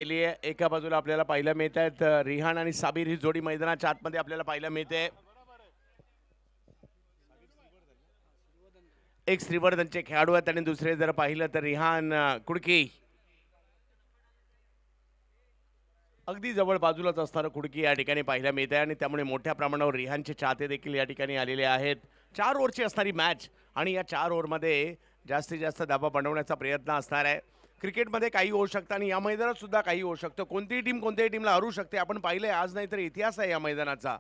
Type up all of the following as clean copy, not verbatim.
एका बाजूला आपल्याला पाहायला मिळत आहेत रिहान आणि साबिर ही जोडी मैदानाच्या आतमध्ये आपल्याला पाहायला मिळते। एक श्रीवर्धनचे खेळाडू आहेत आणि दुसरे जर पाहिलं तर रिहान कुडकी अगदी जवळ बाजूलाच असणारं कुडकी या ठिकाणी पाहायला मिळत आहे आणि त्यामुळे मोठ्या प्रमाणावर रिहानचे चाहते देखील या ठिकाणी आलेले आहेत। 4 ओव्हरची असणारी मॅच आणि या 4 ओव्हरमध्ये जास्तीत जास्त धाबा बनवण्याचा प्रयत्न असणार आहे। क्रिकेटमध्ये काही होऊ शकतं आणि या मैदानात सुद्धा काही होऊ शकतं। कोणतीही टीम कोणत्याही टीमला हरू शकते। आपण पाहिलंय आज नाही तर इतिहास आहे या मैदानाचा।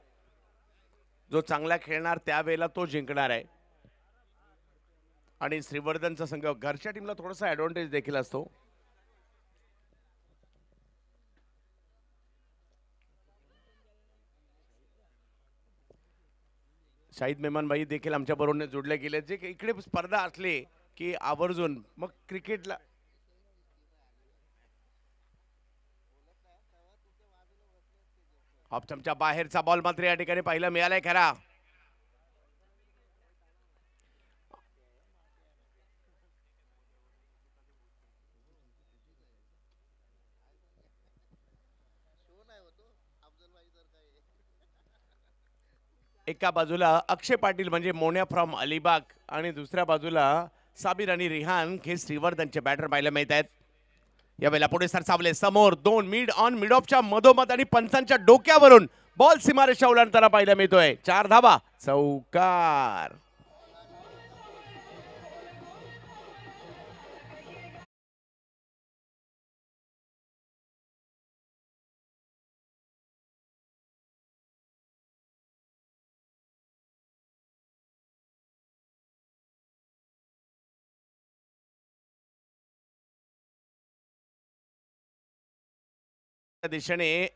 जो चांगला खेळणार त्यावेळेला तो जिंकणार आहे आणि श्रीवर्धनचा संघ घरच्या टीमला थोडासा ॲडव्हान्टेज देखील असतो। शाहिद मेहमान भाई देखील आमच्या बरोबर जोडले गेले जे इकडे स्पर्धा असले की आवर्जून मग क्रिकेटला ऑप्शनच्या बाहेरचा बॉल मात्र या ठिकाणी पाहायला मिळालाय खरा। एका बाजूला अक्षय पाटील म्हणजे मोन्या फ्रॉम अलिबाग आणि दुसऱ्या बाजूला साबिर आणि रिहान हे श्रीवर्धनचे बॅटर पाहायला मिळत आहेत। यावेळेला पुढे सरसावले समोर दोन मिड ऑन मिड ऑफच्या मधोमध आणि पंचांच्या डोक्यावरून बॉल सीमारेषा ओलांडताना पाहायला मिळतोय। 4 धावा चौकार। दिशेने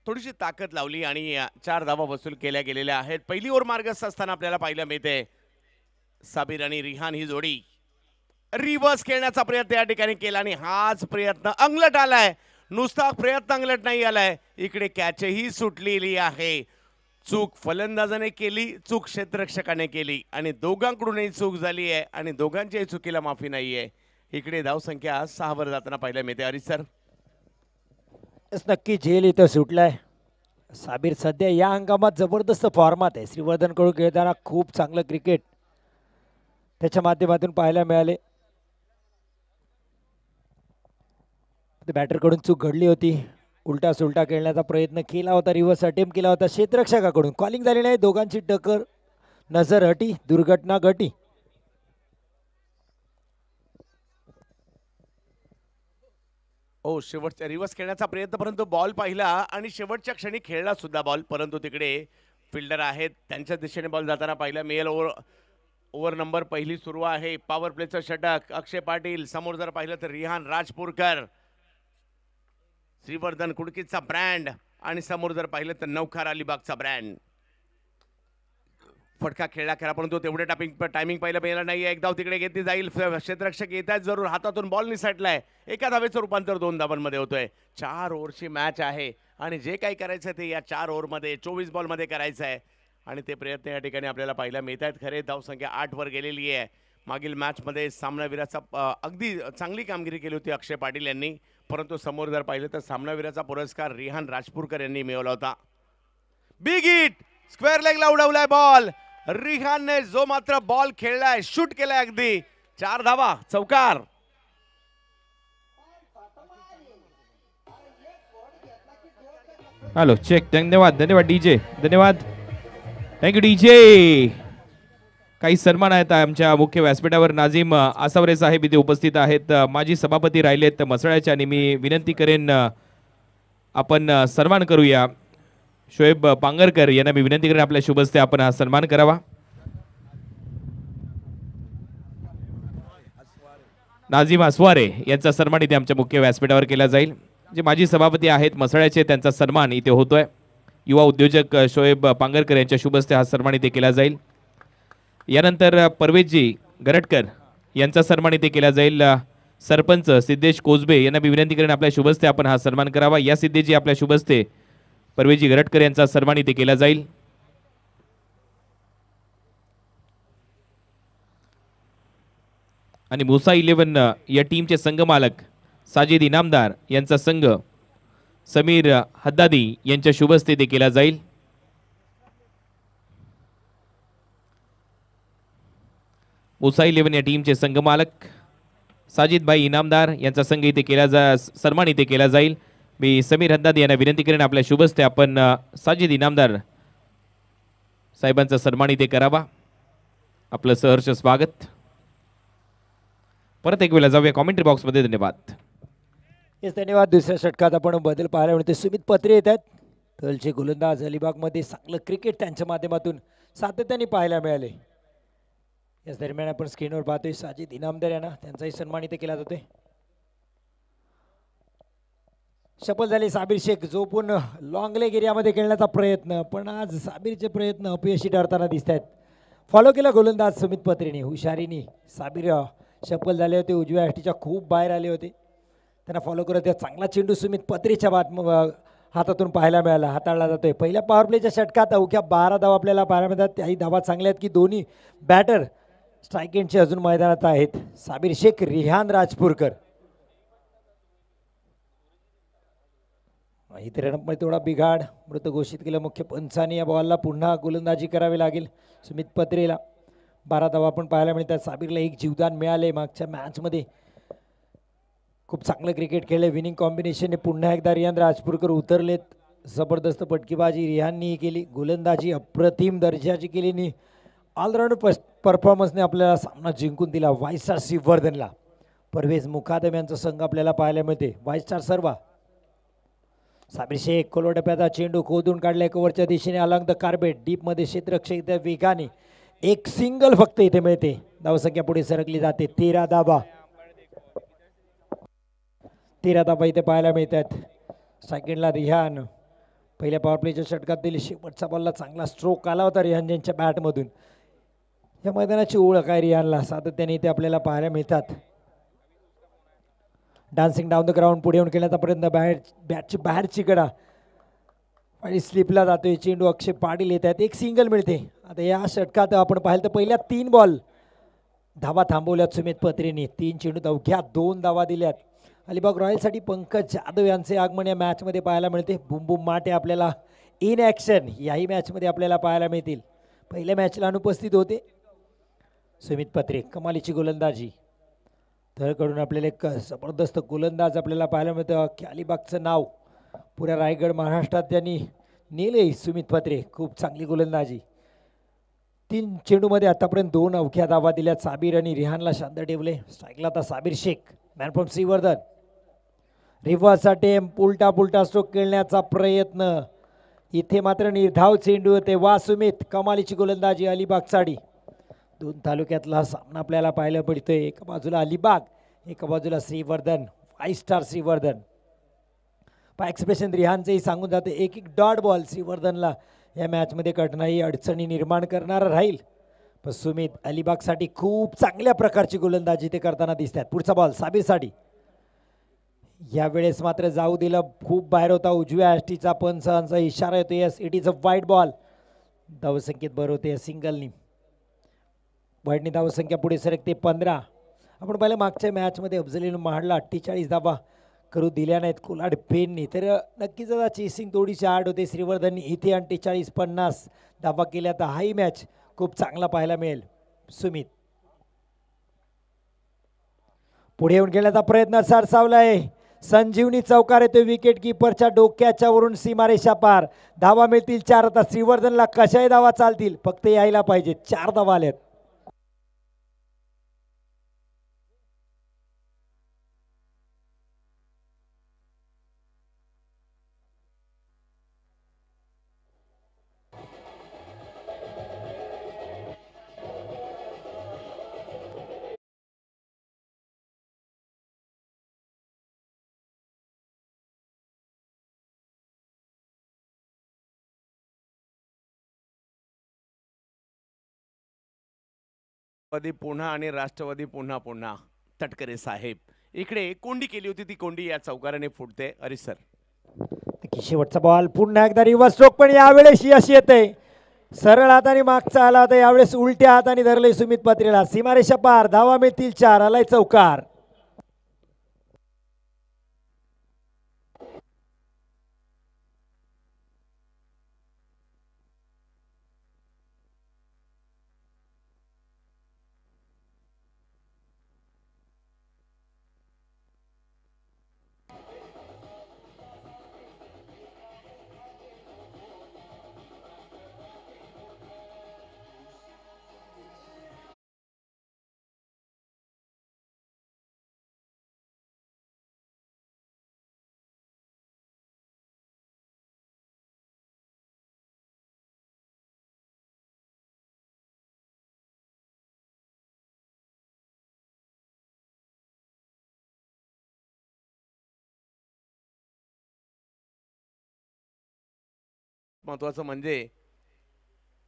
थोडीशी ताकद लावली आणि 4 धावा वसूल केल्या गेलेल्या आहेत। पहिली ओव्हर मार्गस्थ असताना आपल्याला पाहायला मिळते साबिर आणि रिहान ही जोडी रिव्हर्स खेळण्याचा प्रयत्न या ठिकाणी केला आणि हाच प्रयत्न अंगलट आलाय। नुसता प्रयत्न अंगलट नाही आलाय, इकडे कॅचही सुटलेली आहे। चूक फलंदाजाने केली, चूक क्षेत्ररक्षकाने केली आणि दोघांकडूनही चूक झाली आहे आणि दोघांच्याही चुकीला माफी नाहीये। इकडे धावसंख्या 6 वर जाताना पाहायला मिळते। हरीश सर नक्की झेल इथं सुटलाय। साबिर सध्या या हंगामात जबरदस्त फॉर्मात आहे। श्रीवर्धनकडून खेळताना खूप चांगलं क्रिकेट त्याच्या माध्यमातून पाहायला मिळाले। बॅटरकडून चूक घडली होती, उलटा सुलटा खेळण्याचा प्रयत्न केला होता, रिव्हर्स अटेम्प्ट केला होता। क्षेत्ररक्षकाकडून कॉलिंग झाली नाही, दोघांची टक्कर नजर हटी, दुर्घटना घटी। शेवटच्या रिव्हर्स खेळण्याचा प्रयत्न परंतु बॉल पाहिला आणि शेवटच्या क्षणी खेळला सुद्धा बॉल, परंतु तिकडे फिल्डर आहेत त्यांच्या दिशेने बॉल जाताना पाहिला मिळेल। ओव्हर नंबर पहिली सुरू आहे। पॉवर प्लेचं षटक अक्षय पाटील, समोर जर पाहिलं तर रिहान राजपूरकर, श्रीवर्धन कुडकीचा ब्रँड आणि समोर जर पाहिलं तर नौखार अलिबागचा ब्रँड। फटका खेळला खरा परंतु तेवढे टायमिंग पाहिलं मिळालं नाही। एक धाव तिकडे घेतली जाईल, क्षेत्ररक्षक येत आहेत जरूर, हातातून बॉल निसटलाय। एका धावेचं रूपांतर 2 धावांमध्ये होतोय। 4 ओव्हरची मॅच आहे आणि जे काही करायचं ते या 4 ओव्हरमध्ये 24 बॉलमध्ये करायचं आहे आणि ते प्रयत्न या ठिकाणी आपल्याला पाहायला मिळत आहेत। खरे धावसंख्या 8 वर गेलेली आहे। मागील मॅचमध्ये सामनावीराचा अगदी चांगली कामगिरी केली होती अक्षय पाटील यांनी, परंतु समोर जर पाहिलं तर सामनावीराचा पुरस्कार रिहान राजपूरकर यांनी मिळवला होता। बिग हिट, स्क्वेअर लेगला उडवलाय बॉल। रिहानने जो मात्र बॉल खेळलाय, शूट केलाय अगदी। 4 धावा चौकार। हॅलो चेक, धन्यवाद धन्यवाद डीजे, धन्यवाद, थँक्यू डीजे। काही सन्मान आहेत आमच्या मुख्य व्यासपीठावर। नाझीम आसावरे साहेब इथे उपस्थित आहेत, माजी सभापती राहिलेत मसळ्याचे आणि मी विनंती करेन आपण सन्मान करूया। शोएब पांगरकर यांना मी विनंती करेन आपल्या शुभ हस्ते आपण हा सन्मान करावा। नाझीम आसवारे यांचा सन्मान इथे आमच्या मुख्य व्यासपीठावर केला जाईल। जे माजी सभापती आहेत मसळ्याचे त्यांचा सन्मान इथे होतोय। युवा उद्योजक शोएब पांगरकर यांच्या शुभ हस्ते हा सन्मान इथे केला जाईल। यानंतर परवेशजी गरटकर यांचा सन्मान इथे केला जाईल। सरपंच सिद्धेश कोसबे यांना मी विनंती करेन आपल्या शुभ हस्ते आपण हा सन्मान करावा। या सिद्धेशजी आपल्या शुभ हस्ते परवेशजी गरटकर यांचा सन्मान इथे केला जाईल। आणि मुसा 11 या टीमचे संघमालक साजिद इनामदार यांचा संघ समीर हद्दादी यांच्या शुभस्ते ते केला जाईल. मुसा 11 या टीमचे संघमालक साजिद भाई इनामदार यांचा संघ इथे सन्मान इथे केला जाईल. मी समीर हद्दादी यांना विनंती करेन आपल्या शुभस्ते आपण साजिद इनामदार साहेबांचा सन्मान इथे करावा. आपलं सहर्ष स्वागत. परत एक वेळा जाऊया कॉमेंट्री बॉक्समध्ये. धन्यवाद. येस धन्यवाद. दुसऱ्या षटकात आपण बदल पाहायला मिळते. सुमित पत्रे येत आहेत. तळचे गोलंदाज अलिबागमध्ये चांगलं क्रिकेट त्यांच्या माध्यमातून सातत्याने पाहायला मिळाले. याच दरम्यान आपण स्क्रीनवर पाहतोय साजिद इनामदार यांना त्यांचाही सन्मान इथे केला जातोय. शपथ झाली साबिर शेख झोपून लॉंग लेग एरियामध्ये खेळण्याचा प्रयत्न, पण आज साबिरचे प्रयत्न अपयशी ठरताना दिसत आहेत. फॉलो केला गोलंदाज सुमित पत्रेने. हुशारीने साबिर शपथ झाले होते, उजव्या हॅटीच्या खूप बाहेर आले होते. त्यांना फॉलो करत त्या चांगला चेंडू सुमित पत्रेच्या हातातून पाहायला मिळाला, हाताळला जातोय. पहिल्या पॉवर प्लेच्या षटकात अवघ्या 12 धावा आपल्याला पाहायला मिळतात. त्याही धावा चांगल्या आहेत की दोन्ही बॅटर स्ट्राईक एंडचे अजून मैदानात आहेत. साबिर शेख, रिहान राजपूरकर. इथे रनअपमध्ये थोडा बिघाड मृत घोषित केलं मुख्य पंचाने. या बॉलला पुन्हा गोलंदाजी करावी लागेल सुमित पत्रेला. 12 धावा आपण पाहायला मिळतात. साबिरला एक जीवदान मिळाले. मागच्या मॅचमध्ये खूप चांगलं क्रिकेट खेळले. विनिंग कॉम्बिनेशनने पुन्हा एकदा रिहान राजपूरकर उतरलेत. जबरदस्त पटकीबाजी रिहाननी केली. गोलंदाजी अप्रतिम दर्जाची केली. ऑलराऊंडर परफॉर्मन्सने आपल्याला सामना जिंकून दिला. व्हाईट स्टार श्रीवर्धनला. परवेज मुकादम यांचा संघ आपल्याला पाहायला मिळते. व्हाईट स्टार सर्वा. साबिर शेख कोलोटप्याचा चेंडू खोदून काढलाय कव्हरच्या दिशेने अलॉंग द कार्पेट. डीपमध्ये क्षेत्ररक्षक त्या वेगाने एक सिंगल फक्त इथे मिळते. धावसंख्या पुढे सरकली जाते. 13 धावा इथे पाहायला मिळतात. सेकंडला रिहान पहिल्या पॉवर प्लेच्या षटकात दिली. शेवटचा बॉलला चांगला स्ट्रोक आला होता रिहान यांच्या बॅटमधून. या मैदानाची ओळख आहे रिहानला. सातत्याने इथे आपल्याला पाहायला मिळतात. डान्सिंग डाऊन द ग्राउंड पुढे येऊन खेळण्याचा प्रयत्न. बॅटची बाहेरची कडा आणि स्लिपला जातोय चेंडू. अक्षय पाटील येत आहेत. एक सिंगल मिळते. आता या षटकात आपण पाहिलं तर पहिल्या 3 बॉल धावा थांबवल्यात सुमित पत्रेने. 3 चेंडू अवघ्या 2 धावा दिल्यात. अलिबाग रॉयलसाठी पंकज जाधव यांचे आगमन या मॅचमध्ये पाहायला मिळते. बुम माटे आपल्याला इन ॲक्शन याही मॅचमध्ये आपल्याला पाहायला मिळतील. पहिल्या मॅचला अनुपस्थित होते. सुमित पत्रे कमालीची गोलंदाजी. तळकडून आपल्याला एक जबरदस्त गोलंदाज आपल्याला पाहायला मिळतं. अलिबागचं नाव पुऱ्या रायगड महाराष्ट्रात त्यांनी नेले. सुमित पत्रे खूप चांगली गोलंदाजी. 3 चेंडूमध्ये आतापर्यंत 2 अवघ्या धावा दिल्यात. साबिर आणि रिहानला शांत ठेवले. स्ट्राईकला आता Sabir Shaikh. Man from Shrivardhan. Reverse attempt पुलटा स्ट्रोक खेळण्याचा प्रयत्न. इथे मात्र निर्धाव चेंडू होते. वा सुमित कमालीची गोलंदाजी अलिबागसाठी. 2 तालुक्यातला सामना आपल्याला पाहायला पडतोय. एका बाजूला अलिबाग, एका बाजूला श्रीवर्धन. 5 स्टार श्रीवर्धन. एक्सप्रेशन रिहानचंही सांगून जाते. एक डॉट बॉल श्रीवर्धनला या मॅचमध्ये कठीणाई अडचणी निर्माण करणारा राहील. पण सुमित अलिबागसाठी खूप चांगल्या प्रकारची गोलंदाजी ते करताना दिसतात. पुढचा बॉल साबिरसाठी. यावेळेस मात्र जाऊ दिलं. खूप बाहेर होता. उजव्या हॅस्टीचा पंचांचा इशारा येतो. यस इट इज अ वाईट बॉल. धावसंख्येत भर होते सिंगलनी. वाईटनी धावसंख्या पुढे सरकते 15. आपण पाहिलं मागच्या मॅचमध्ये अफजलीन महाडला 48 धावा करू दिल्या नाहीत कोलाड पेननी. तर नक्कीच आता चेसिंग थोडीशी हार्ड होते. श्रीवर्धननी इथे 48-50 धावा केल्या. तर हाही मॅच खूप चांगला पाहायला मिळेल. सुमित पुढे येऊन गेल्याचा प्रयत्न सरसावलाय. संजीवनी चौकार येतो विकेट किपरच्या डोक्याच्या वरून सीमारेषा पार. धावा मिळतील 4. आता श्रीवर्धनला कशाही धावा चालतील, फक्त यायला पाहिजे. 4 धावा आल्यात. राष्ट्रवादी पुन्हा आणि राष्ट्रवादी पुन्हा तटकरे साहेब. इकडे कोंडी केली होती. ती कोंडी या चौकाराने फुटते. हरीश सर. शेवटचा बॉल पुन्हा एकदा रिव्हर्स स्ट्रोक, पण यावेळेस यश येते. सरळ हाताने मागचा आला होता. यावेळेस उलट्या हाताने धरले सुमित पत्रेला. सीमारेषा पार. धावा मिळतील 4. आलाय चौकार. महत्त्वाचं म्हणजे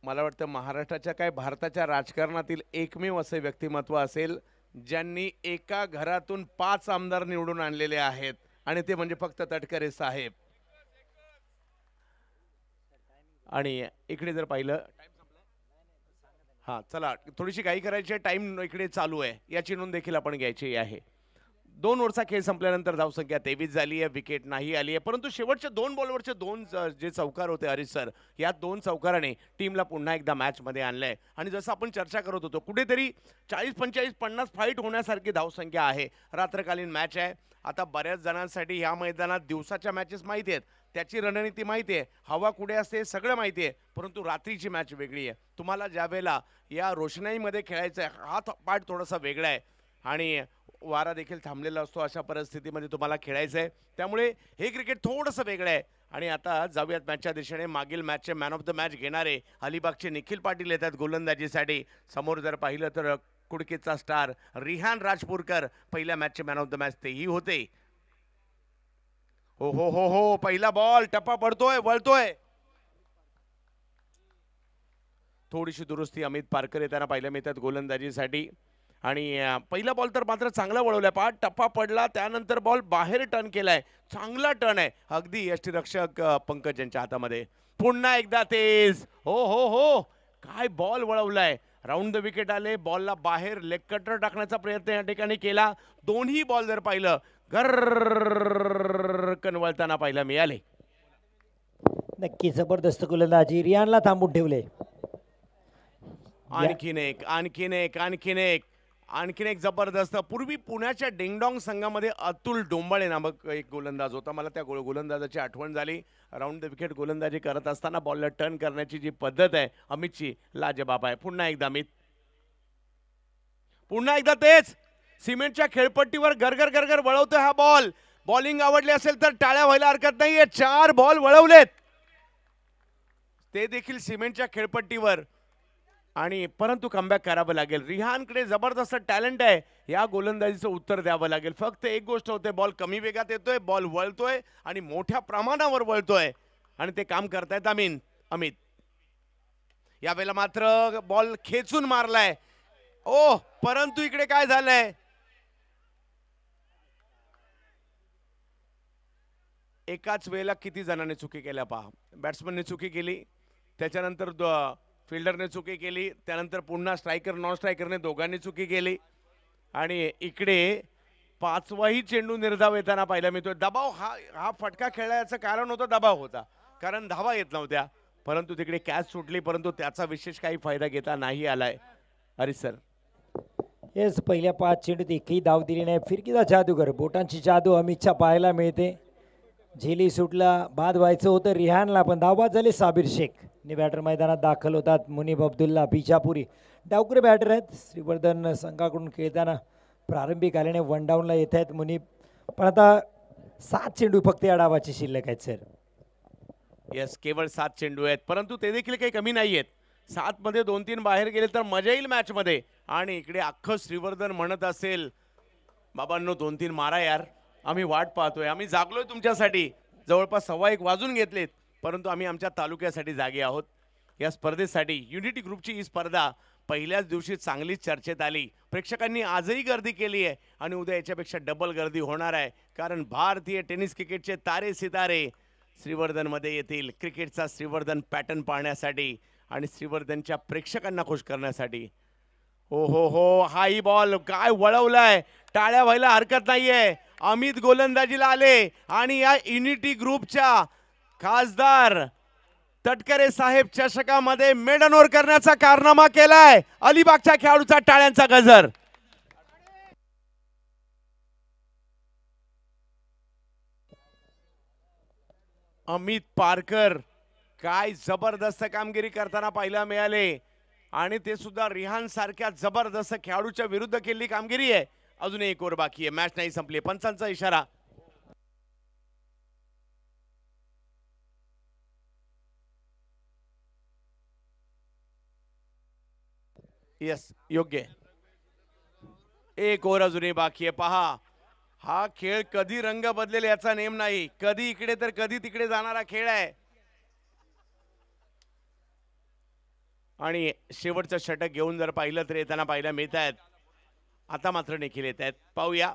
मला वाटतं महाराष्ट्राच्या काय भारताच्या राजकारणातील एकमेव असे व्यक्तिमत्व असेल ज्यांनी एका घरातून 5 आमदार निवडून आणलेले आहेत आणि ते म्हणजे फक्त तटकरे साहेब. आणि इकडे जर पाहिलं हा चला थोडीशी घाई करायची आहे, टाइम इकडे चालू आहे याची नोंद देखील आपण घ्यायची आहे. 2 ओव्हरचा खेळ संपल्यानंतर धावसंख्या 23 झाली आहे, विकेट नाही आली आहे, परंतु शेवटच्या 2 बॉलवरचे 2 जे चौकार होते हरीश सर, या 2 चौकाराने टीमला पुन्हा एकदा मॅचमध्ये आणलंय. आणि जसं आपण चर्चा करत होतो कुठेतरी 40-45-50 फाईट होण्यासारखी धावसंख्या आहे. रात्रकालीन मॅच आहे. आता बऱ्याच जणांसाठी ह्या मैदानात दिवसाच्या मॅचेस माहिती आहेत, त्याची रणनीती माहिती आहे, हवा कुठे असते हे सगळं माहिती आहे, परंतु रात्रीची मॅच वेगळी आहे. तुम्हाला ज्या वेळेला या रोषणाईमध्ये खेळायचं आहे हा पार्ट थोडासा वेगळा आहे आणि वारा देखील थांबलेला असतो. अशा परिस्थितीमध्ये तुम्हाला खेळायचं आहे, त्यामुळे हे क्रिकेट थोडंसं वेगळं आहे. आणि आता जाऊयात मॅचच्या दिशेने. मागील मॅचचे मॅन ऑफ द मॅच घेणारे अलिबागचे निखिल पाटील येतात गोलंदाजीसाठी. समोर जर पाहिलं तर कुडकीचा स्टार रिहान राजपूरकर पहिल्या मॅचचे मॅन ऑफ द मॅच तेही होते. हो हो हो हो, पहिला बॉल टप्पा पडतोय, वळतोय. थोडीशी दुरुस्ती अमित पारकर येताना पाहिलं मिळतात गोलंदाजीसाठी. आणि पहिला बॉल तर मात्र चांगला वळवलाय, पाठ टप्पा पडला, त्यानंतर बॉल बाहेर टर्न केलाय, चांगला टर्न आहे अगदी यष्टीरक्षक पंकज यांच्या हातामध्ये. पुन्हा एकदा तेज, हो हो हो, काय बॉल वळवलाय. राऊंड द विकेट आले, बॉलला बाहेर लेग कटर टाकण्याचा प्रयत्न या ठिकाणी केला. दोन्ही बॉल जर पाहिलं गरकन वळताना पाहायला मिळाले. नक्की जबरदस्त गोलंदाजी, रियानला थांबून ठेवले. आणखीन एक आणखीन एक आणखीन एक आणखीन एक जबरदस्त. पूर्वी पुण्याच्या डिंगडॉंग संघामध्ये अतुल डोंबाळे नामक एक गोलंदाज होता. मला त्या गोलंदाजाची आठवण झाली. राऊंड द विकेट गोलंदाजी करत असताना बॉलला टर्न करण्याची जी पद्धत आहे अमितची, लाजबाब आहे. पुन्हा एकदा अमित, पुन्हा एकदा तेच सिमेंटच्या खेळपट्टीवर गरगर गरगर वळवतोय हा बॉल. बॉलिंग आवडली असेल तर टाळ्या व्हायला हरकत नाहीये. 4 बॉल वळवलेत, ते देखील सिमेंटच्या खेळपट्टीवर. आणि परंतु कमबॅक करावं लागेल. रिहानकडे जबरदस्त टॅलेंट आहे, या गोलंदाजीचं उत्तर द्यावं लागेल. फक्त एक गोष्ट होते, बॉल कमी वेगात येतोय, बॉल वळतोय आणि मोठ्या प्रमाणावर वळतोय आणि ते काम करतायत अमित. यावेळेला मात्र बॉल खेचून मारलाय. ओ, परंतु इकडे काय झालंय, एकाच वेळेला किती जणांनी चुकी केल्या पहा. बॅट्समनने चुकी केली, त्याच्यानंतर फिल्डरने चुकी केली, त्यानंतर पुन्हा स्ट्रायकर नॉन स्ट्रायकरने दोघांनी चुकी केली. आणि इकडे 5वाही चेंडू निर्धाव येताना पाहायला मिळतोय. दबाव हा फटका खेळण्याचं कारण होतं, दबाव होता, कारण धावा येत नव्हत्या. परंतु तिकडे कॅच सुटली, परंतु त्याचा विशेष काही फायदा घेता नाही आलाय हरीश सर. येस, पहिल्या 5 चेंडूत एकही धाव दिली नाही. फिरकीचा जादूगर, बोटांची जादू अमितच्या पाहायला मिळते. झेली सुटला, बाद व्हायचं होतं रिहानला, पण धावबाद झाले साबिर शेख. बॅटर मैदानात दाखल होतात. मुनीब अब्दुल्ला बिजापुरी डावकुरे बॅटर आहेत. श्रीवर्धन संघाकडून खेळताना प्रारंभिक आल्याने 1 डाऊनला येत आहेत मुनीब, पण आता 7 चेंडू फक्त या डावाची शिल्लक आहेत सर. येस, केवळ 7 चेंडू आहेत, परंतु ते देखील काही कमी नाही आहेत. 7 मध्ये 2-3 बाहेर गेले तर मजा येईल मॅच मध्ये. आणि इकडे अख्खं श्रीवर्धन म्हणत असेल, बाबांनो 2-3 मारा यार, आम्ही वाट पाहतोय, आम्ही जागलोय तुमच्यासाठी. जवळपास 1:15 वाजून घेतलेत, परंतु आम्ही आमच्या तालुक्यासाठी जागे आहोत. या स्पर्धेसाठी युनिटी ग्रुपची ही स्पर्धा पहिल्याच दिवशी चांगलीच चर्चेत आली. प्रेक्षकांनी आजही गर्दी केली आहे आणि उद्या याच्यापेक्षा डबल गर्दी होणार आहे, कारण भारतीय टेनिस क्रिकेटचे तारे सितारे श्रीवर्धनमध्ये येतील क्रिकेटचा श्रीवर्धन पॅटर्न पाहण्यासाठी आणि श्रीवर्धनच्या प्रेक्षकांना खुश करण्यासाठी. हो हो हो, हाही बॉल काय वळवलाय, टाळ्या व्हायला हरकत नाहीये. अमित गोलंदाजीला आले आणि या युनिटी ग्रुपच्या खासदार तटकरे साहेब चषकामध्ये मेडन ओव्हर करण्याचा कारनामा केलाय. अलिबागच्या खेळाडूचा टाळ्यांचा गजर. अमित पारकर काय जबरदस्त कामगिरी करताना पाहायला मिळाले आणि ते सुद्धा रिहान सारख्या जबरदस्त खेळाडूच्या विरुद्ध केलेली कामगिरी आहे. अजून एक ओव्हर बाकी आहे, मॅच नाही संपली. पंचांचा इशारा. यस, योग्य. एक ओव्हर अजूनही बाकी आहे. पहा, हा खेळ कधी रंग बदलेल याचा नेम नाही, कधी इकडे तर कधी तिकडे जाणारा खेळ आहे. आणि शेवटचं षटक घेऊन जर पाहिलं तर येताना पाहायला मिळत आहेत. आता मात्र निखिल येत आहेत. पाहूया.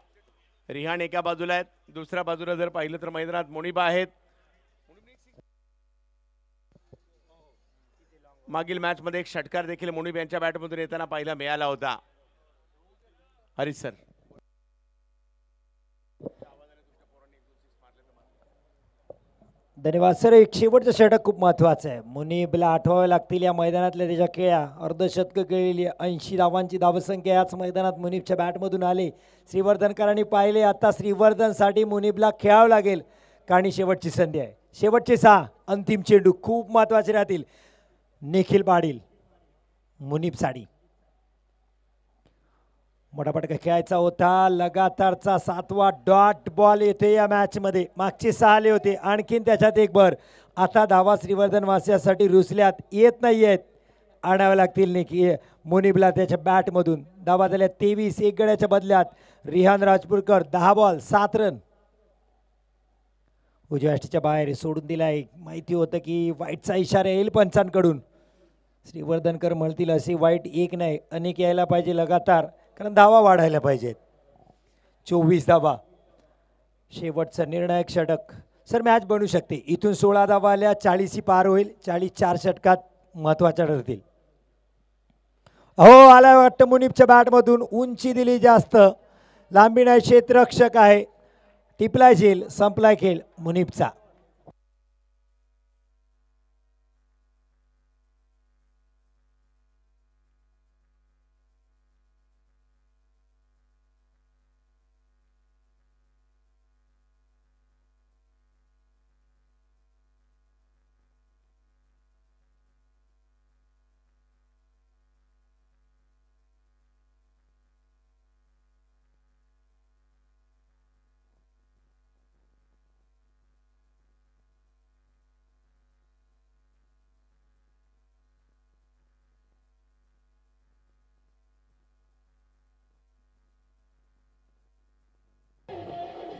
रिहान एका बाजूला आहेत, दुसऱ्या बाजूला जर पाहिलं तर मैदानात मुनिबा आहेत. मागील मॅच मध्ये एक षटकार देखील मुनिब यांच्या बॅटमधून येताना पाहायला मिळाला होता. हरीश सर. धन्यवाद सर. एक शेवटचं षटक खूप महत्त्वाचं आहे. मुनीबला आठवावे लागतील या मैदानातल्या त्याच्या खेळ्या. अर्धशतकं केलेली 80 धावांची धावसंख्या याच मैदानात मुनीबच्या बॅटमधून आली. श्रीवर्धनकरांनी पाहिले. आता श्रीवर्धनसाठी मुनीबला खेळावं लागेल कारण शेवटची संधी आहे. शेवटचे 6 अंतिम चेंडू खूप महत्त्वाचे राहतील. निखिल पाटील मुनीबसाठी मोठा फटका खेळायचा होता. लगातारचा 7वा डॉट बॉल येते या मॅचमध्ये. मागचे 6 आले होते, आणखीन त्याच्यात एक भर. आता धावा श्रीवर्धन वासियासाठी रुसल्यात, येत नाही आहेत, आणाव्या लागतील मुनीबला त्याच्या बॅटमधून. धावा झाल्या 23. एक गड्याच्या बदल्यात रिहान राजपूरकर 10 बॉल 7 रन. उजव्या यष्टीच्या बाहेर सोडून दिलाय. माहिती होतं की वाईटचा इशारा येईल पंचांकडून. श्रीवर्धनकर म्हणतील असे वाईट एक नाही अनेक यायला पाहिजे लगातार, कारण धावा वाढायला पाहिजेत. 24 धावा. शेवटचा निर्णायक षटक. सर मॅच बनू शकते. इथून 16 धावा आल्या 40 पार होईल. 44 षटकात महत्त्वाच्या ठरतील. हो आलाय वाटतं मुनीबच्या बॅटमधून. उंची दिली जास्त, लांबी नाही. क्षेत्ररक्षक आहे. टिपलाय झेल, संपलाय खेळ मुनीबचा.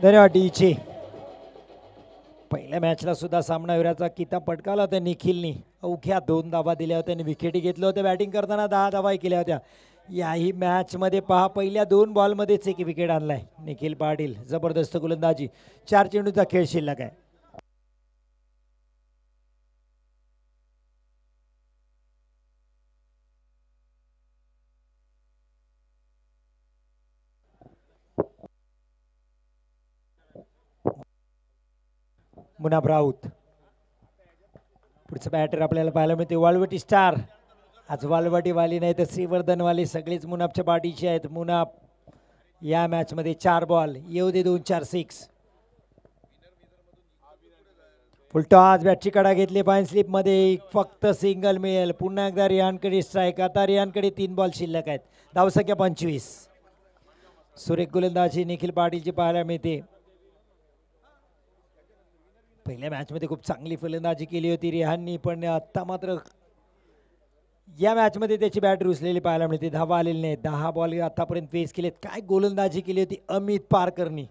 धन्यवाद डीचे. पहिल्या मॅचला सुद्धा सामनावीराचा किताब पटकावला होता निखिलनी. अवघ्या 2 धावा दिल्या होत्या आणि विकेटी घेतल्या होत्या. बॅटिंग करताना 10 धावा केल्या होत्या. याही मॅचमध्ये पहा पहिल्या 2 बॉलमध्येच एक विकेट आणलाय निखिल पाटील. जबरदस्त गोलंदाजी. 4 चेंडूचा खेळ शिल्लक आहे. मुनाफ राऊत पुढचं बॅटर आपल्याला पाहायला मिळते. वाळवटी स्टार. आज वाळवटीवाली नाही तर श्रीवर्धनवाली सगळीच मुनाफच्या पाठीची आहेत. मुनाफ या मॅचमध्ये 4 बॉल. येऊ दे 2-4 6. फुलटॉस बॅटची कडा घेतली. फाईन स्लिपमध्ये फक्त सिंगल मिळेल. पुन्हा एकदा रिहानकडे स्ट्राईक. आता रिहानकडे 3 बॉल शिल्लक आहेत. धावसंख्या 25. सुरेख गोलंदाजी निखिल पाटीलची पाहायला मिळते. पहिल्या मॅचमध्ये खूप चांगली फलंदाजी केली होती रिहाननी, पण आत्ता मात्र या मॅचमध्ये त्याची बॅट रुसलेली पाहायला मिळते. धावा आलेली नाही. 10 बॉल आतापर्यंत फेस केलेत. काय गोलंदाजी केली होती अमित पारकरनी.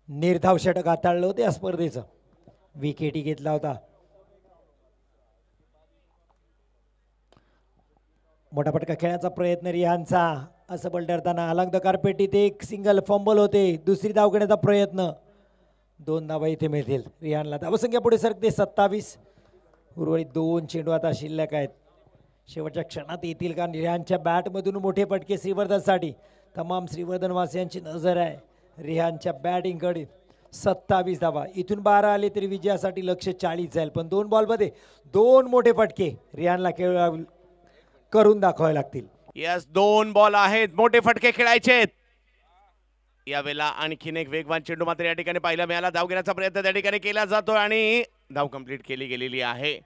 निर्धाव षटक हाताळलं होतं या स्पर्धेचं. विकेटी घेतला होता. मोठा फटका खेळण्याचा प्रयत्न रिहानचा. असं पलटरताना अलंग द कार्पेटीत एक सिंगल फंबल होते. दुसरी धाव घेण्याचा प्रयत्न. 2 धावा इथे मिळतील रिहानला. धावसंख्या पुढे सरकते 27. उर्वरित 2 चेंडू आता शिल्लक आहेत. शेवटच्या क्षणात येतील का रिहानच्या बॅटमधून मोठे फटके श्रीवर्धनसाठी. तमाम श्रीवर्धनवासियांची नजर आहे रिहानच्या बॅटिंगकडे. 27 धावा. इथून 12 आले तरी विजयासाठी लक्ष 40 जाईल, पण 2 बॉलमध्ये 2 मोठे फटके रिहानला खेळ करून दाखवावे लागतील. यस 2 बॉल आहेत. मोठे फटके खेळायचे आहेत. यावेळेला आणखीन एक वेगवान चेंडू मात्र या ठिकाणी पाहायला मिळाला. धाव घेण्याचा प्रयत्न त्या ठिकाणी केला जातो आणि धाव कंप्लीट केली गेलेली आहे.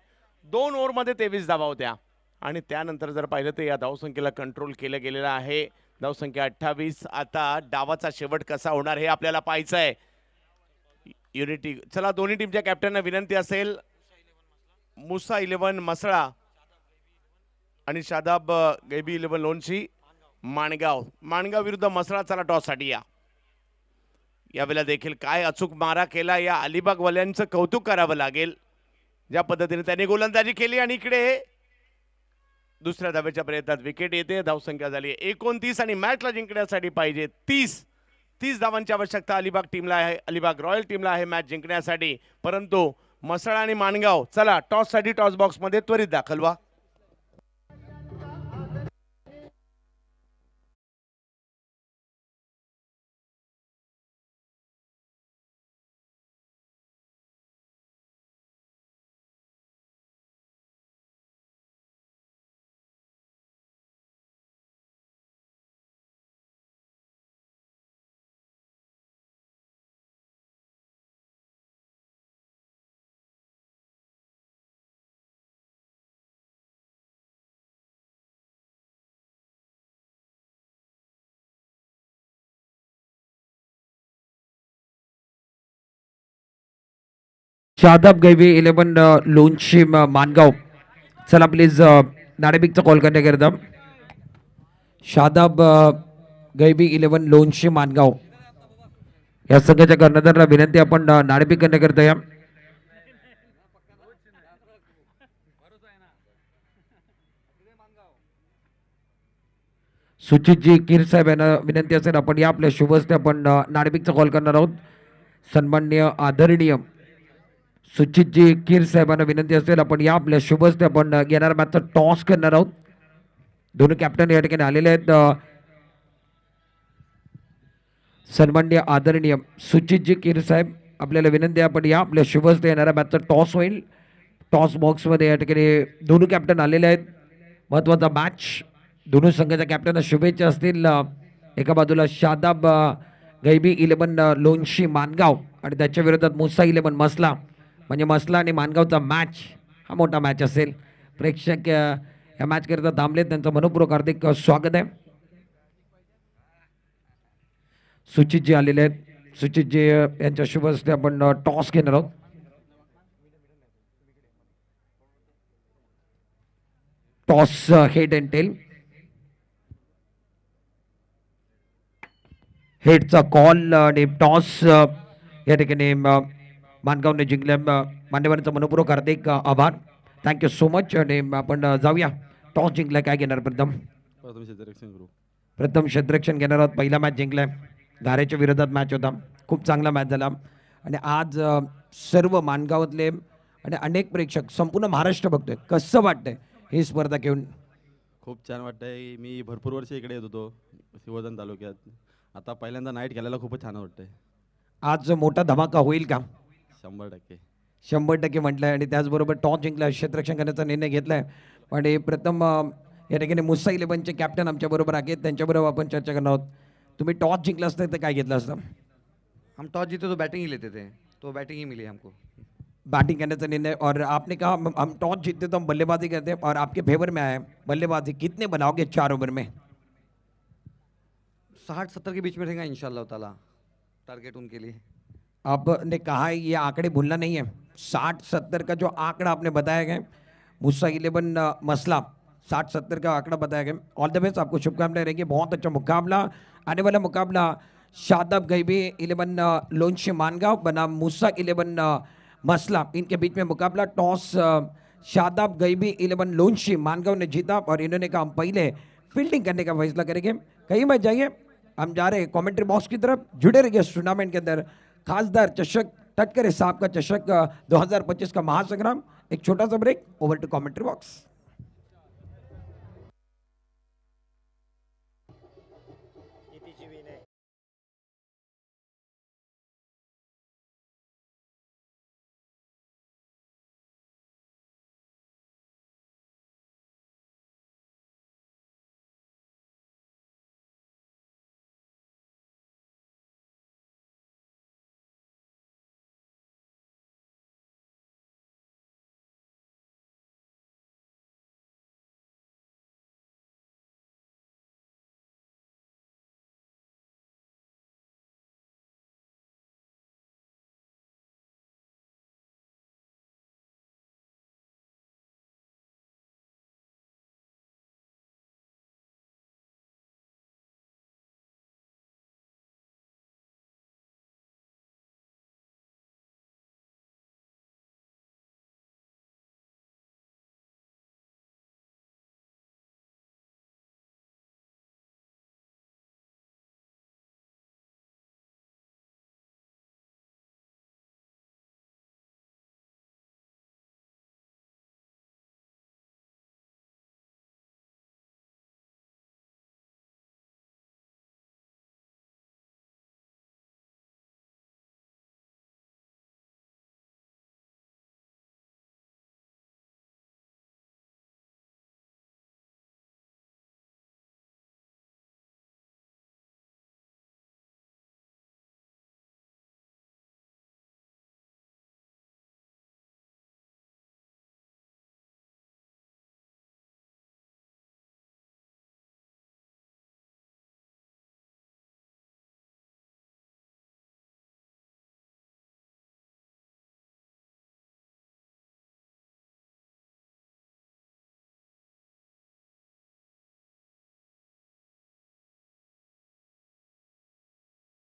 2 ओव्हरमध्ये 23 धावा होत्या आणि त्यानंतर जर पाहिलं तर या धावसंख्येला कंट्रोल केलं गेलेलं आहे. धावसंख्या 28. आता डावाचा शेवट कसा होणार हे आपल्याला पाहायचं आहे. युनिटी. चला दोन्ही टीमच्या कॅप्टनना विनंती असेल, मुसा 11 मसळा आणि शादाब गैबी 11 लोणची माणगाव विरुद्ध मसळा. चला टॉससाठी या. यावेळेला देखील काय अचूक मारा केला या अलिबागवाल्यांचं कौतुक करावं लागेल. ज्या पद्धतीने त्यांनी गोलंदाजी केली आणि इकडे दुसऱ्या धावेच्या प्रयत्नात विकेट येते. धावसंख्या झाली 29 आणि मॅचला जिंकण्यासाठी पाहिजे 30 धावांची आवश्यकता अलिबाग टीमला आहे. अलिबाग रॉयल टीमला आहे मॅच जिंकण्यासाठी. परंतु मसळा आणि माणगाव चला टॉससाठी टॉस बॉक्समध्ये त्वरित दाखल व्हा. शादाब गैवी 11 लोणशी मानगाव. चला प्लीज नाणेपिकचा कॉल करण्याकरिता शादाब गैवी 11 लोणशी मानगाव या संघाच्या कर्णधाराला विनंती आपण नाणेपिक करण्याकरिता या. सुचितजी कीर साहेब यांना विनंती असेल आपण या आपल्या शुभस्ते आपण नाणेपिकचा कॉल करणार आहोत. सन्माननीय आदरणीय सुचितजी कीर साहेबांना विनंती असेल आपण या आपल्या शुभस्ते आपण घेणारा मॅचचा टॉस करणार आहोत. दोन्ही कॅप्टन या ठिकाणी आलेले आहेत. सन्माननीय आदरणीय सुचितजी कीर साहेब आपल्याला विनंती आहे आपण या आपल्या शुभस्ते येणारा मॅचचा टॉस होईल. टॉस बॉक्समध्ये या ठिकाणी दोन्ही कॅप्टन आलेले आहेत. महत्त्वाचा मॅच दोन्ही संघाच्या कॅप्टनना शुभेच्छा असतील. एका बाजूला शादाब गैबी 11 लोणशी मानगाव आणि त्याच्या विरोधात मुसा 11 मसला. म्हणजे मसला आणि मानगावचा मॅच हा मोठा मॅच असेल. प्रेक्षक या मॅच करता थांबलेत त्यांचं मनपूर्वक हार्दिक स्वागत आहे. सुचितजी आलेले आहेत. सुचितजी यांच्या शुभ हस्ते आपण टॉस घेणार आहोत. Toss head and tail. हेडचा कॉल आणि टॉस या ठिकाणी मानगावने जिंकल्या. मान्यवरांचा मनपूर्वक हार्दिक आभार. Thank you so much. आणि आपण जाऊया टॉस जिंकलाय काय घेणार प्रथम क्षेत्ररक्षण घेणार आहोत. पहिला मॅच जिंकलाय. गारेच्या विरोधात मॅच होता. खूप चांगला मॅच झाला आणि आज सर्व मानगावातले आणि अनेक प्रेक्षक संपूर्ण महाराष्ट्र बघतोय. कसं वाटतंय ही स्पर्धा घेऊन? खूप छान वाटतंय. मी भरपूर वर्ष इकडे येत होतो शिवधन तालुक्यात. आता पहिल्यांदा नाईट खेळायला खूपच छान वाटतंय. आज मोठा धमाका होईल का? 100% 100% म्हटलंय. आणि त्याचबरोबर टॉस जिंकला क्षेत्ररक्षण करण्याचा निर्णय घेतलाय. आणि प्रथम या ठिकाणी मुसा 11चे कॅप्टन आमच्या बरोबर आहेत. त्यांच्याबरोबर आपण चर्चा करणार आहोत. तुम्ही टॉस जिंकला असतं तर काय घेतलं असतं? हम टॉस जीते तो बैटिंग ही लेते थे, तो बैटिंग ही मिली हमको. बैटिंग करने का निर्णय. और आपने कहा हम टॉस जीतते तो हम बल्लेबाजी करते हैं और आपके फेवर में आए बल्लेबाजी. कितने बनाओगे 4 ओवर में? 60-70 के बीच में रहेगा इंशाल्लाह ताला. टारगेट उनके लिए. आपने कहा है ये आंकड़े भूलना नहीं है. 60-70 का जो आंकड़ा आपने बताया गया मुसा 11 मसला 60-70 का आंकड़ा बताया गया. All the best. आपको शुभकामनाएं रहेंगी. बहुत अच्छा मुकाबला. आने वाला मुकाबला शादाब गैबी 11 लोणशी मानगाव बनाम मुसा 11 मसला. इनके बीच में मुकाबला. टॉस शादाब गैबी 11 लोणशी मानगाव ने जीता और इन्होंने कहा हम पहले फील्डिंग करने का फैसला करेंगे. कहीं मत जाइए. हम जा रहे हैं कमेंट्री बॉक्स की तरफ. जुड़े रहिए इस टूर्नामेंट के अंदर. खासदार चषक टटकरे साहब का चषक 2025 का महासंग्राम. एक छोटा सा break. Over to commentary box.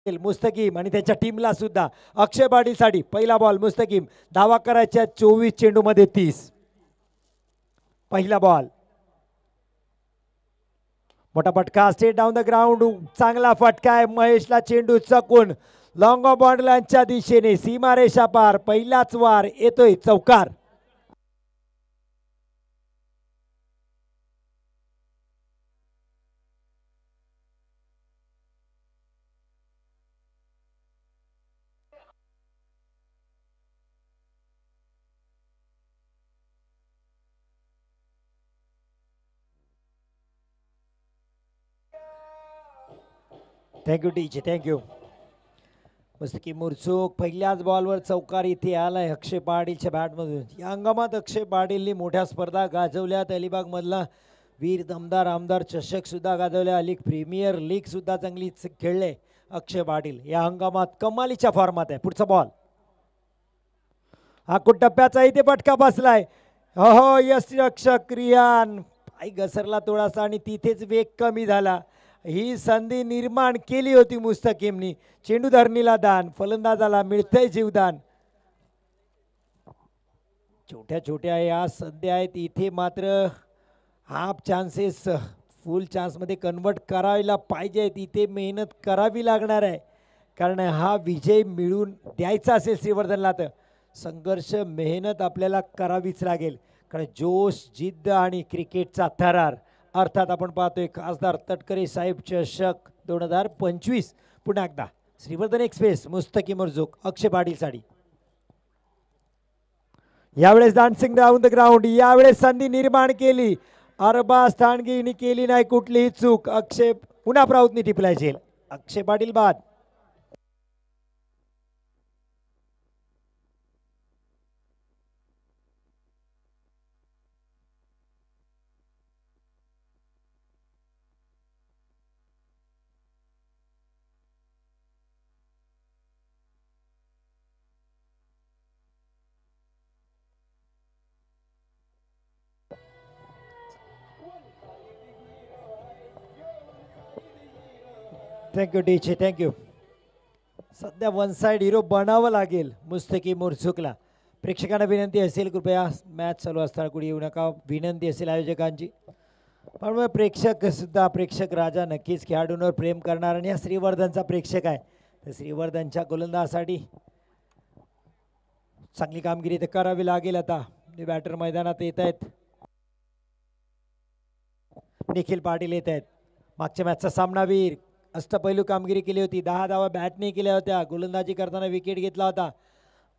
Mustakim आणि त्याच्या टीमला सुद्धा. अक्षय पाटीलसाठी पहिला बॉल मुस्तकीम, धावा करायच्या 24 चेंडूमध्ये 30. पहिला बॉल, मोठा फटका स्ट्रेट डाऊन द ग्राउंड, चांगला फटका आहे. महेशला चेंडू चकून लॉंग ऑफ बॉर्डरच्या दिशेने सीमारेषा पार, पहिलाच वार येतोय चौकार. थँक्यू टीचे, थँक्यू. मुस्तकीम मुरचूक पहिल्याच बॉलवर चौकार इथे आलाय अक्षय पाटीलच्या बॅटमधून. या हंगामात अक्षय पाटीलने मोठ्या स्पर्धा गाजवल्यात. अलिबाग मधला वीर दमदार आमदार चषक सुद्धा गाजवल्या. लीग प्रीमियर लीग सुद्धा चांगली खेळले अक्षय पाटील. या हंगामात कमालीच्या फॉर्मात आहे. पुढचा बॉल, हा टप्प्याचा इथे फटका बसलाय. हो यश रक्षक रियान पाय घसरला थोडासा आणि तिथेच वेग कमी झाला. ही संधी निर्माण केली होती मुस्तकीमनी. चेंडू धरणीला दान, फलंदाजाला मिळतंय जीवदान. छोट्या छोट्या या संधी आहेत. इथे मात्र हाफ चान्सेस फुल चान्समध्ये कन्वर्ट करायला पाहिजेत. इथे मेहनत करावी लागणार आहे, कारण हा विजय मिळून द्यायचा असेल श्रीवर्धनला तर संघर्ष मेहनत आपल्याला करावीच लागेल. कारण जोश, जिद्द आणि क्रिकेटचा थरार, अर्थात आपण पाहतोय खासदार तटकरे साहेब चषक 2025. पुन्हा एकदा श्रीवर्धन एक्सप्रेस मुस्तकीम मुरझूक अक्षय पाटीलसाठी. यावेळेस डान्सिंग डाऊन द ग्राउंड, यावेळेस संधी निर्माण केली. अरबाज ठाणगीने केली नाही कुठलीही चूक. अक्षय पुन्हा प्राऊतनी टिपलाय झेल. अक्षय पाटील बाद. थँक्यू टीचे, थँक्यू. सध्या वन साइड हिरो बनावं लागेल मुस्तकीम मुरझूकला. प्रेक्षकांना विनंती असेल कृपया मॅच चालू असताना कुठे येऊ नका, विनंती असेल आयोजकांची. पण मग प्रेक्षक राजा नक्कीच खेळाडूंवर प्रेम करणार आणि हा श्रीवर्धनचा प्रेक्षक आहे. तर श्रीवर्धनच्या गोलंदाजासाठी चांगली कामगिरी तर करावी लागेल. आता बॅटर मैदानात येत आहेत. निखिल पाटील येत आहेत. मागच्या मॅचचा सामनावीर, अष्टपैलू कामगिरी केली होती. 10 धावा बॅटने केल्या होत्या. गोलंदाजी करताना विकेट घेतला होता.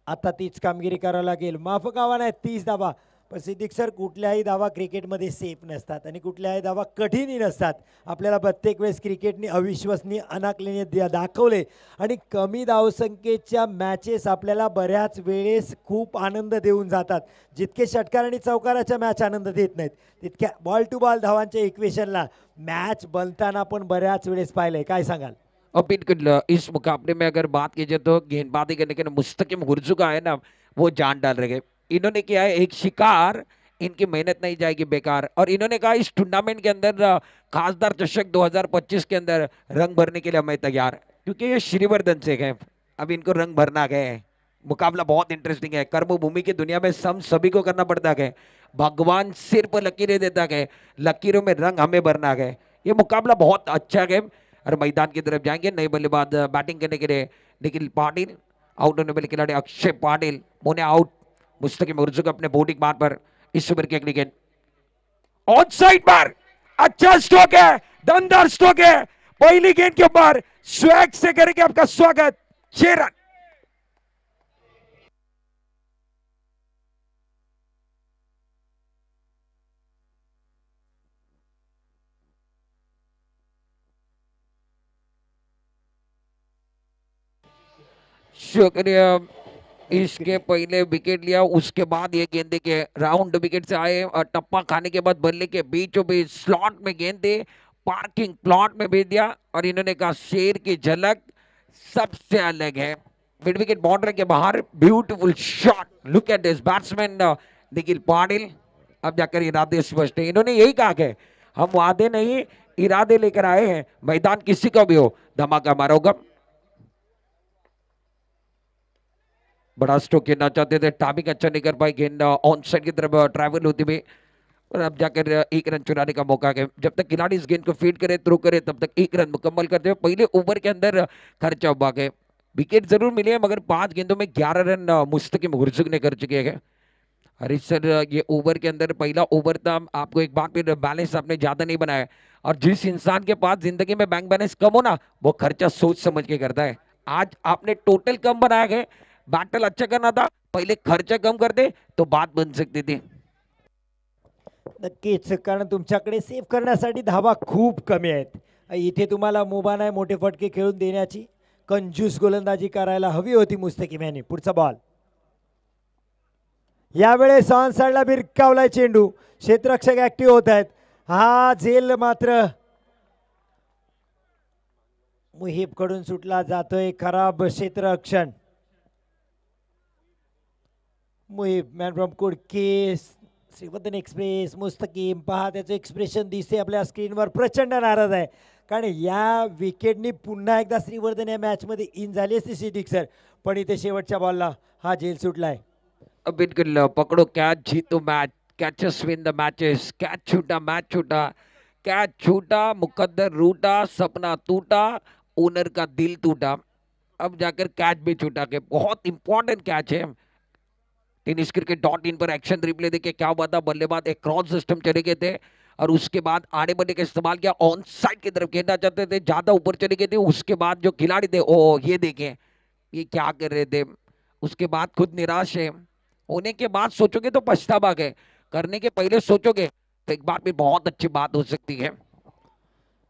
आता तीच कामगिरी करावी लागेल. माफक आव्हान आहे 30 धावा. पण सिद्दीक सर, कुठल्याही धावा क्रिकेटमध्ये सेफ नसतात आणि कुठल्याही धावा कठीणही नसतात. आपल्याला प्रत्येक वेळेस क्रिकेटने अविश्वसनीय अनाकलनीय दाखवले आणि कमी धावसंख्येच्या मॅचेस आपल्याला बऱ्याच वेळेस खूप आनंद देऊन जातात. जितके षटकार आणि चौकाराच्या मॅच आनंद देत नाहीत, तितक्या बॉल टू बॉल धावांच्या इक्वेशनला मैच बनताना पण बऱ्याच वेळेस पाहिलंय. काय सांगाल? और बिल्कुल इस मुकाबले में अगर बात की जाए तो गेंदबाजी करने के मुस्तकिम हुर्जुका है ना, वो जान डाल रहे. इन्होंने किया है एक शिकार, इनकी मेहनत नहीं जाएगी बेकार. और इन्होंने कहा इस टूर्नामेंट के अंदर खासदार चषक 2025 के अंदर रंग भरने के लिए मैं तैयार, क्योंकि ये श्रीवर्धन से गए, अब इनको रंग भरना गए. मुकाबला बहुत इंटरेस्टिंग है. कर्मभूमि की दुनिया में सभी को करना पड़ता है. भगवान सिर पर लकीरें देता है, लकीरों में रंग हमें भरना है. ये मुकाबला बहुत अच्छा है. और मैदान की तरफ जाएंगे. नए बल्लेबाज बैटिंग करने के लिए निखिल पाटिल, आउट होने वाले खिलाड़ी अक्षय पाटिल, मोने आउट. मुस्तकिम मुर्जुक अपने बॉलिंग मार पर इस ओवर की अगली गेंद ऑन साइड पर अच्छा स्ट्रोक है, दमदार स्ट्रोक है. पहली गेंद के ऊपर स्वैग से करेंगे आपका स्वागत. 6 रन. शुक्रिया. इसके पहले विकेट लिया, उसके बाद ये गेंद के राउंड विकेट से आए और टप्पा खाने के बाद बल्ले के बीचों बीच स्लॉट में गेंद दे, पार्किंग प्लॉट में भेज दिया. और इन्होंने कहा शेर की झलक सबसे अलग है. मिड विकेट बाउंड्री के बाहर beautiful shot. Look at this batsman Nikhil Patil. अब जाकर इरादे स्पष्ट है. इन्होंने यही कहा कि हम वादे नहीं इरादे लेकर आए हैं, मैदान किसी का भी हो धमाका मारा होगा. बड़ा स्ट्रोक खेलना चाहते थे, टाइमिंग अच्छा नहीं कर पाए, गेंद ऑन साइड की तरफ ट्रैवल होती हुई और अब जाकर एक रन चुराने का मौका है। जब तक खिलाड़ी इस गेंद को फीड करे, थ्रो करे, तब तक एक रन मुकम्मल करते हुए पहले ओवर के अंदर खर्चा हुआ है। विकेट जरूर मिले हैं मगर 5 गेंदों में 11 रन मुस्तकिम हुर्जुक ने कर चुके हैं। हरीश सर, ये ओवर के अंदर पहला ओवर था, आपको एक बार फिर बैलेंस आपने ज्यादा नहीं बनाया और जिस इंसान के पास जिंदगी में बैंक बैलेंस कम हो ना, वो खर्चा सोच समझ के करता है। आज आपने टोटल कम बनाया है, बैटल अच्छा करना था, पहले खर्चा कम कर दे तो बात बन सकती थी। नक्कीच, कारण तुमच्याकडे सेव्ह करण्यासाठी धावा खूप कमी आहेत. इथे तुम्हाला मुभा नाही मोठे फटके खेळून देण्याची, कंजूस गोलंदाजी करायला हवी होती मुस्तकीम यांनी. पुढचा बॉल यावेळेस ऑन साइडला भिरकावलाय चेंडू, क्षेत्ररक्षक ऍक्टिव्ह होत आहेत. हा झेल मात्र मुहीब कडून सुटला जातोय. खराब क्षेत्ररक्षण. मुहीब मॅन फ्रॉम कुडके, श्रीवर्धन एक्सप्रेस, मुस्तकीम. पहा त्याचं एक्सप्रेशन दिसते आपल्या स्क्रीनवर, प्रचंड नाराज आहे. कारण या विकेटनी पुन्हा एकदा श्रीवर्धन या मॅचमध्ये इन झाली असती सिद्दीक सर, पण इथे शेवटच्या बॉलला हा झेल सुटलाय. बिल्कुल, पकड़ो कैच जीतो match, catches win the matches, catch छूटा मैच छूटा, कैच छूटा मुकद्दर रूटा, सपना टूटा, ओनर का दिल टूटा, अब जाकर कैच भी छूटा के बहुत इंपॉर्टेंट कैच है। Tennis cricket .in per action replay देखिए क्या हुआ था, बल्लेबाज एक क्रॉस सिस्टम चले गए थे और उसके बाद आड़े बल्ले का इस्तेमाल किया, ऑन साइड की तरफ खेलना चाहते थे, ज्यादा ऊपर चले गए थे। उसके बाद जो खिलाड़ी थे, ओ ये देखें ये क्या कर रहे थे, उसके बाद खुद निराश है। होने के बाद सोचोगे तो पछतावा है, करने के पहले सोचोगे तो एक बार भी बहुत अच्छी बात हो सकती है।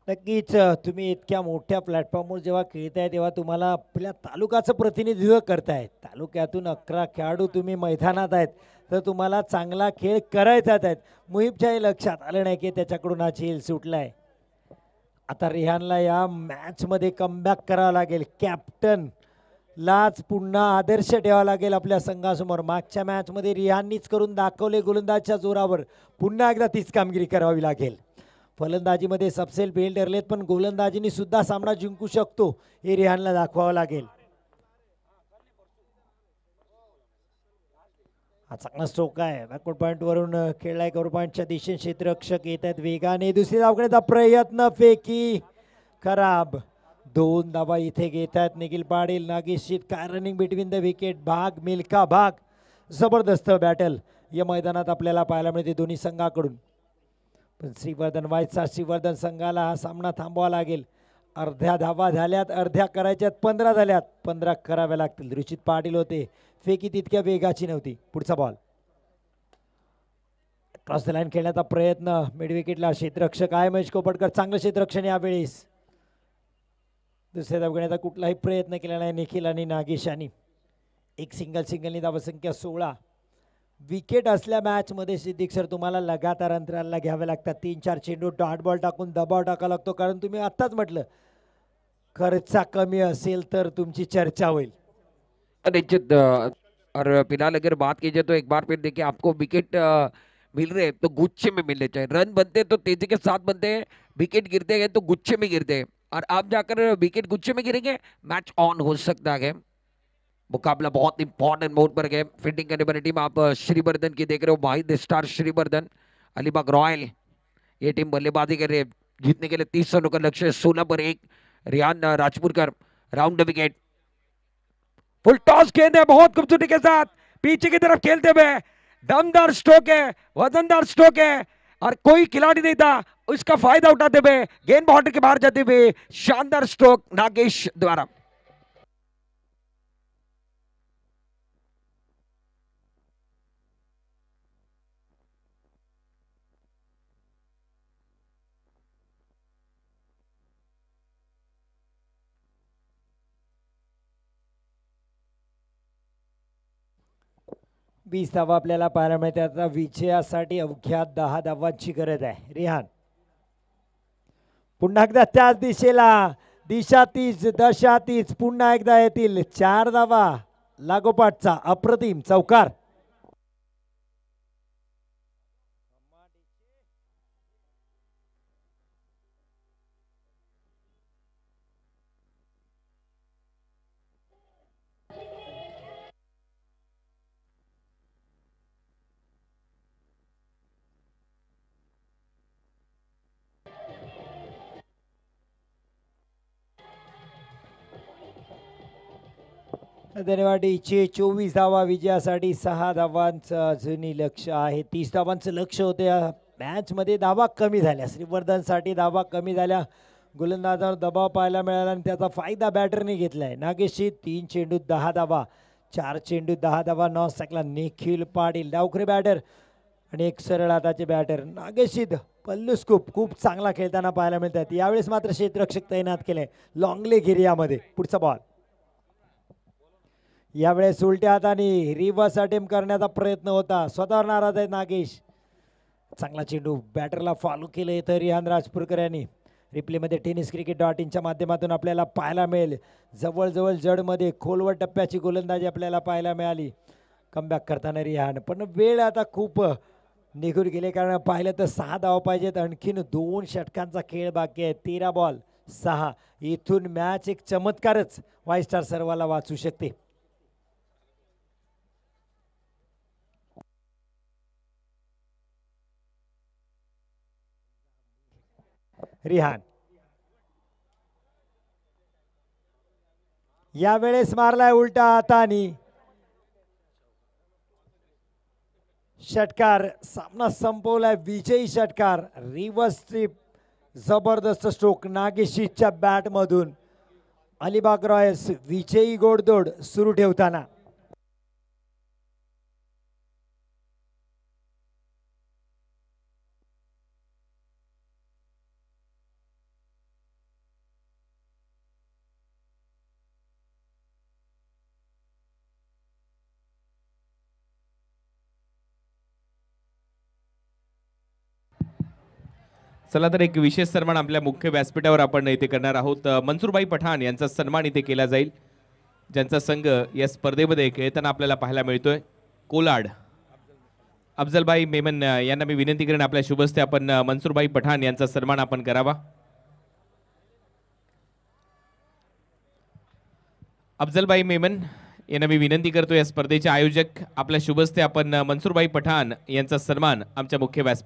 नक्कीच, तुम्ही इतक्या मोठ्या प्लॅटफॉर्मवर जेव्हा खेळताय तेव्हा तुम्हाला आपल्या तालुक्याचं प्रतिनिधित्व करताय. तालुक्यातून 11 खेळाडू तुम्ही मैदानात आहेत, तर तुम्हाला चांगला खेळ करायचाच आहेत. मुहीबच्याही लक्षात आलं नाही की त्याच्याकडून हा झेल सुटलाय. आता रेहानला या मॅचमध्ये कमबॅक करावा लागेल. कॅप्टन लाच पुन्हा आदर्श ठेवावा लागेल आपल्या संघासमोर. मागच्या मॅचमध्ये रिहाननीच करून दाखवले गोलंदाजच्या जोरावर, पुन्हा एकदा तीच कामगिरी करावी लागेल. फलंदाजीमध्ये सबसेल फेल ठरलेत, पण गोलंदाजीने सुद्धा सामना जिंकू शकतो हे रिहानला दाखवावं लागेल. हा चांगला स्ट्रोक आहे, बॅकवर्ड पॉईंट वरून खेळलाय. कव्हर पॉईंटच्या दिशेने क्षेत्ररक्षक येत आहेत वेगाने. दुसरी धावण्याचा प्रयत्न, फेकी खराब. 2 धावा इथे घेत आहेत निखिल पाटील. नागेश काय रनिंग बिटवीन द विकेट. भाग मिल्खा भाग. जबरदस्त बॅटल या मैदानात आपल्याला पाहायला मिळते दोन्ही संघाकडून. पण श्रीवर्धन वाईटचा श्रीवर्धन संघाला हा सामना थांबवावा लागेल. अर्ध्या धावा झाल्यात, अर्ध्या करायच्यात, 15 झाल्यात, 15 कराव्या लागतील. रुचित पाटील होते, फेकी तितक्या वेगाची नव्हती. पुढचा बॉल क्रॉस द लाईन खेळण्याचा प्रयत्न, मिड विकेटला क्षेत्ररक्षक आहे महेश कोपटकर. चांगलं क्षेत्ररक्षण यावेळेस. दुसऱ्या धावण्याचा कुठलाही प्रयत्न केला नाही निखिल आणि नागेशानी. एक सिंगलनी धावसंख्या 16. विकेट असल्या मॅचमध्ये सिद्दीक सर तुम्हाला लगातार अंतराला घ्यावे लागतात. 3-4 चेंडू डॉट बॉल टाकून दबाव टाकावा लागतो, कारण तुम्ही आत्ताच म्हटलं खर्चा कमी असेल तर तुमची चर्चा होईल. निश्चित, और फिलहाल अगर बात की जाए तो एक बार फिर देखिए आपको विकेट मिल रहे हैं तो गुच्छे में मिलने चाहिए। रन बनते हैं तो तेजी के साथ बनते हैं, विकेट गिरते हैं तो गुच्छे में गिरते हैं, और आप जाकर विकेट गुच्छे में गिरेंगे मैच ऑन हो सकता है। मुकाबला बहुत इंपॉर्टेंट मोड पर गए। फील्डिंग करने वाली टीम आप श्रीवर्धन की देख रहे हो, वाहिद स्टार श्रीवर्धन, अलीबाग रॉयल। ये टीम बल्लेबाजी कर रही है, जीतने के लिए 30 रनों का लक्ष्य, 16 पर 1। Riyan Rajpurkar round the wicket. Full toss गेंद है बहुत खूबसूरती के साथ, पीछे की तरफ खेलते हुए, दमदार स्ट्रोक है, वजनदार स्ट्रोक है, और कोई खिलाड़ी नहीं था उसका फायदा उठाते हुए गेंद बाउंड्री के बाहर जाते हुए शानदार स्ट्रोक नागेश द्वारा। वीस धावा आपल्याला पाहायला मिळते. आता विजयासाठी अवघ्या 10 धावांची गरज आहे. रिहान पुन्हा एकदा त्याच दिशेला, दिशा तीच दशा तीच, पुन्हा एकदा येतील 4 धावा लागोपाठचा अप्रतिम चौकार. धन्यवादीचे 24 धावा विजयासाठी 6 धावांचं अजूनही लक्ष आहे. 30 धावांचं लक्ष होतं या मॅचमध्ये. धावा कमी झाल्या श्रीवर्धनसाठी, धावा कमी झाल्या. गोलंदाजावर दबाव पाहायला मिळाला आणि त्याचा फायदा बॅटरने घेतलाय. नागेशची 3 चेंडूत 10 धावा, 4 चेंडूत 10 धावा. नॉसॅकला निखिल पाटील डावखरे बॅटर आणि एक सरळ हाताचे बॅटर नागेशीद. पल्लू स्कूप खूप चांगला खेळताना पाहायला मिळतात. यावेळेस मात्र क्षेत्ररक्षक तैनात केले लॉंगले एरियामध्ये. पुढचा बॉल यावेळेस उलट्या हाताने रिव्हर्स अटेम्प्ट करण्याचा प्रयत्न होता. स्वतःवर नाराज आहे नागेश. चांगला चेंडू बॅटरला फॉलो केलं तर रिहान राजपूरकर यांनी. रिप्लेमध्ये tenniscricket.in माध्यमातून आपल्याला पाहायला मिळेल. जवळजवळ जडमध्ये खोलवर टप्प्याची गोलंदाजी आपल्याला पाहायला मिळाली कमबॅक करताना रिहान. पण वेळ आता खूप निघून गेले कारण पाहिलं तर 6 धावा पाहिजेत. आणखीन 2 षटकांचा खेळ बाकी आहे. 13 बॉल 6. इथून मॅच एक चमत्कारच व्हाईट स्टार सर्वाला वाचू शकते. रिहान यावेळेस मारलाय उलटा हाताने. षटकार सामना संपवलाय. विजयी षटकार रिव्हर्स स्ट्रिप. जबरदस्त स्ट्रोक नागेशीच्या बॅट मधून. अलिबाग रॉयल्स विजयी गोडदोड सुरू ठेवताना. चला तर एक विशेष सन्मान आपल्या मुख्य व्यासपीठावर आपण इथे करणार आहोत. मनसूरबाई पठाण यांचा सन्मान इथे केला जाईल, ज्यांचा संघ या स्पर्धेमध्ये खेळताना आपल्याला पाहायला मिळतोय. कोलाड अफजलबाई मेमन यांना मी विनंती करेन आपल्या शुभस्ते आपण मनसूरबाई पठाण यांचा सन्मान आपण करावा. अफजलबाई मेमन यांना मी विनंती करतो या स्पर्धेचे आयोजक आपल्या शुभस्ते आपण मनसूरबाई पठाण यांचा सन्मान आमच्या मुख्य व्यासपीठावर